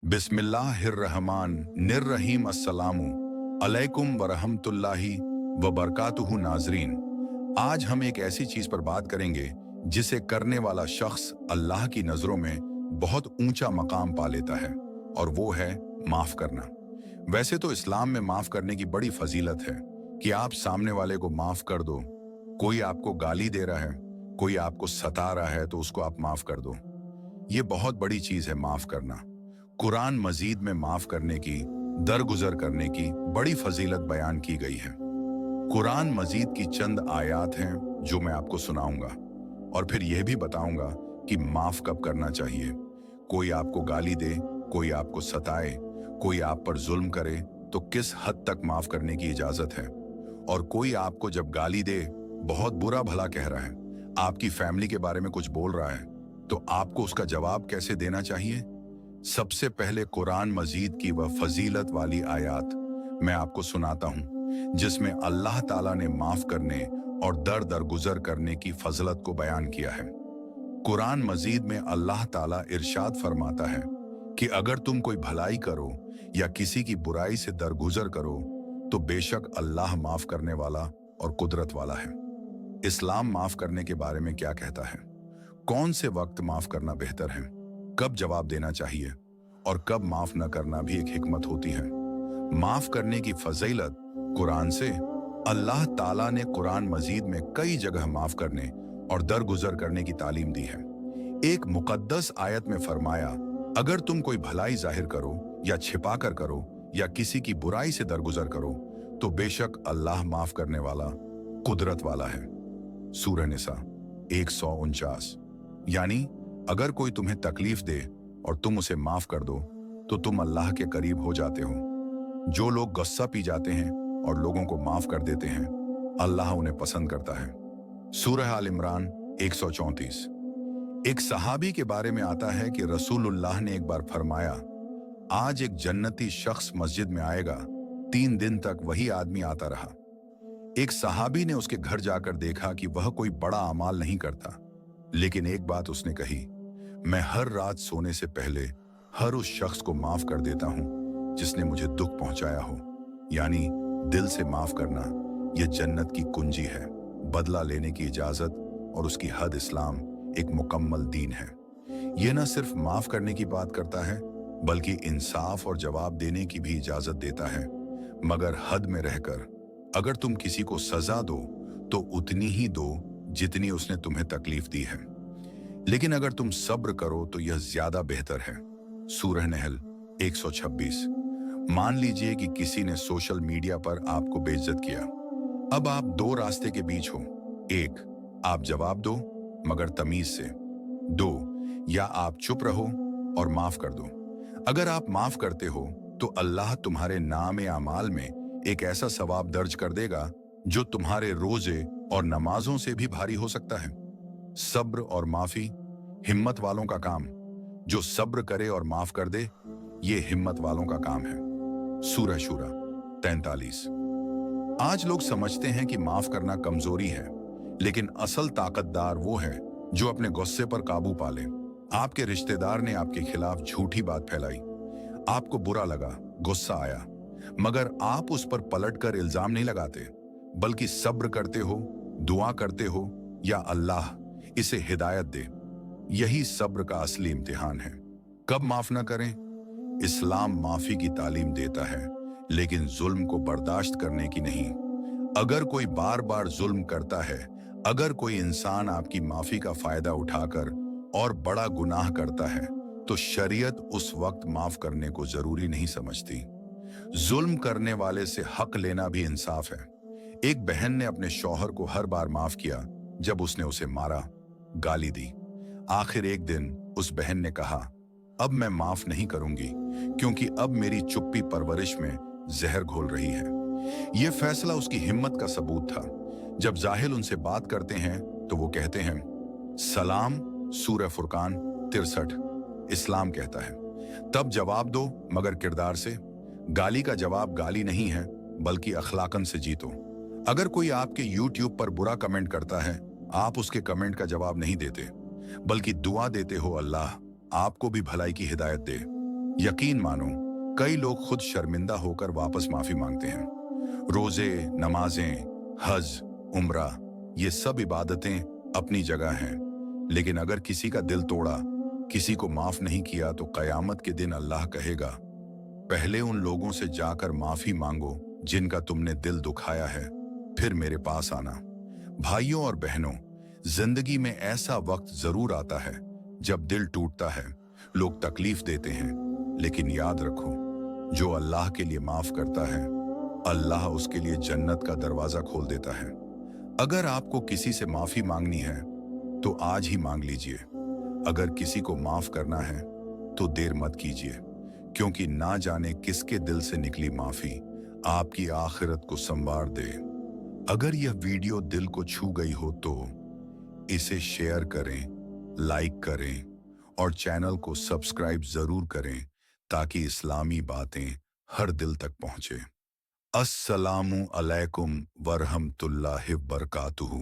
बिस्मिल्लाहिर्रहमानिर्रहीम अस्सलामु अलैकुम वरहमतुल्लाहि वबरकातुहू। नाजरीन, आज हम एक ऐसी चीज पर बात करेंगे जिसे करने वाला शख्स अल्लाह की नजरों में बहुत ऊंचा मकाम पा लेता है, और वो है माफ करना। वैसे तो इस्लाम में माफ करने की बड़ी फजीलत है कि आप सामने वाले को माफ कर दो। कोई आपको गाली दे रहा है, कोई आपको सता रहा है, तो उसको आप माफ कर दो। ये बहुत बड़ी चीज है माफ करना। कुरान मजीद में माफ करने की, दरगुजर करने की बड़ी फजीलत बयान की गई है। कुरान मजीद की चंद आयात हैं जो मैं आपको सुनाऊंगा, और फिर यह भी बताऊंगा कि माफ कब करना चाहिए। कोई आपको गाली दे, कोई आपको सताए, कोई आप पर जुल्म करे, तो किस हद तक माफ करने की इजाजत है। और कोई आपको जब गाली दे, बहुत बुरा भला कह रहा है, आपकी फैमिली के बारे में कुछ बोल रहा है, तो आपको उसका जवाब कैसे देना चाहिए। सबसे पहले कुरान मजीद की वह फजीलत वाली आयात मैं आपको सुनाता हूं जिसमें अल्लाह ताला ने माफ करने और दर दरगुजर करने की फजलत को बयान किया है। कुरान मजीद में अल्लाह ताला इरशाद फरमाता है कि अगर तुम कोई भलाई करो या किसी की बुराई से दरगुजर करो तो बेशक अल्लाह माफ करने वाला और कुदरत वाला है। इस्लाम माफ करने के बारे में क्या कहता है? कौन से वक्त माफ करना बेहतर है, कब जवाब देना चाहिए, और कब माफ न करना भी एक हिकमत होती है। माफ करने की फजीलत कुरान से। अल्लाह ताला ने कुरान मजीद में कई जगह माफ करने और दरगुजर करने की तालीम दी है। एक मुकद्दस आयत में फरमाया, अगर तुम कोई भलाई जाहिर करो या छिपा कर करो या किसी की बुराई से दरगुजर करो तो बेशक अल्लाह माफ करने वाला, कुदरत वाला है। सूरह निसा 149। यानी अगर कोई तुम्हें तकलीफ दे और तुम उसे माफ कर दो तो तुम अल्लाह के करीब हो जाते हो। जो लोग गुस्सा पी जाते हैं और लोगों को माफ कर देते हैं, अल्लाह उन्हें पसंद करता है। सूरह आल इमरान 134। एक सहाबी के बारे में आता है कि रसूलुल्लाह ने एक बार फरमाया, आज एक जन्नती शख्स मस्जिद में आएगा। 3 दिन तक वही आदमी आता रहा। एक सहाबी ने उसके घर जाकर देखा कि वह कोई बड़ा अमाल नहीं करता, लेकिन एक बात उसने कही, मैं हर रात सोने से पहले हर उस शख्स को माफ कर देता हूं जिसने मुझे दुख पहुंचाया हो। यानी दिल से माफ करना यह जन्नत की कुंजी है। बदला लेने की इजाजत और उसकी हद इस्लाम एक मुकम्मल दीन है। यह न सिर्फ माफ करने की बात करता है बल्कि इंसाफ और जवाब देने की भी इजाजत देता है, मगर हद में रहकर। अगर तुम किसी को सजा दो तो उतनी ही दो जितनी उसने तुम्हें तकलीफ दी है, लेकिन अगर तुम सब्र करो तो यह ज्यादा बेहतर है। सूरह नहल 126। मान लीजिए कि किसी ने सोशल मीडिया पर आपको बेइज्जत किया। अब आप 2 रास्ते के बीच हो। 1, आप जवाब दो मगर तमीज से। 2, या आप चुप रहो और माफ कर दो। अगर आप माफ करते हो तो अल्लाह तुम्हारे नाम आमाल में एक ऐसा सवाब दर्ज कर देगा जो तुम्हारे रोजे और नमाजों से भी भारी हो सकता है। सब्र और माफी हिम्मत वालों का काम। जो सब्र करे और माफ कर दे, ये हिम्मत वालों का काम है। सूरह शूरा 43। आज लोग समझते हैं कि माफ करना कमजोरी है, लेकिन असल ताकतदार वो है जो अपने गुस्से पर काबू पा ले। आपके रिश्तेदार ने आपके खिलाफ झूठी बात फैलाई, आपको बुरा लगा, गुस्सा आया, मगर आप उस पर पलटकर इल्जाम नहीं लगाते, बल्कि सब्र करते हो, दुआ करते हो, या अल्लाह इसे हिदायत दे। यही सब्र का असली इम्तिहान है। कब माफ ना करें? इस्लाम माफी की तालीम देता है, लेकिन जुल्म को बर्दाश्त करने की नहीं। अगर कोई बार बार जुल्म करता है, अगर कोई इंसान आपकी माफी का फायदा उठाकर और बड़ा गुनाह करता है, तो शरीयत उस वक्त माफ करने को जरूरी नहीं समझती। जुल्म करने वाले से हक लेना भी इंसाफ है। एक बहन ने अपने शौहर को हर बार माफ किया जब उसने उसे मारा, गाली दी। आखिर एक दिन उस बहन ने कहा, अब मैं माफ नहीं करूंगी क्योंकि अब मेरी चुप्पी परवरिश में जहर घोल रही है। यह फैसला उसकी हिम्मत का सबूत था। जब जाहिल उनसे बात करते हैं तो वो कहते हैं, सलाम। सूरह फुरकान 63। इस्लाम कहता है, तब जवाब दो मगर किरदार से। गाली का जवाब गाली नहीं है बल्कि अखलाकन से जीतो। अगर कोई आपके YouTube पर बुरा कमेंट करता है, आप उसके कमेंट का जवाब नहीं देते बल्कि दुआ देते हो, अल्लाह आपको भी भलाई की हिदायत दे। यकीन मानो, कई लोग खुद शर्मिंदा होकर वापस माफी मांगते हैं। रोजे, नमाजें, हज, उम्रा, ये सब इबादतें अपनी जगह हैं, लेकिन अगर किसी का दिल तोड़ा, किसी को माफ नहीं किया, तो कयामत के दिन अल्लाह कहेगा, पहले उन लोगों से जाकर माफी मांगो जिनका तुमने दिल दुखाया है, फिर मेरे पास आना। भाइयों और बहनों, जिंदगी में ऐसा वक्त जरूर आता है जब दिल टूटता है, लोग तकलीफ देते हैं, लेकिन याद रखो, जो अल्लाह के लिए माफ करता है, अल्लाह उसके लिए जन्नत का दरवाजा खोल देता है। अगर आपको किसी से माफी मांगनी है तो आज ही मांग लीजिए। अगर किसी को माफ करना है तो देर मत कीजिए, क्योंकि ना जाने किसके दिल से निकली माफी आपकी आखिरत को संवार दे। अगर यह वीडियो दिल को छू गई हो तो इसे शेयर करें, लाइक करें और चैनल को सब्सक्राइब जरूर करें, ताकि इस्लामी बातें हर दिल तक पहुंचे। अस्सलामु अलैकुम वरहमतुल्लाहि वबरकातुहू।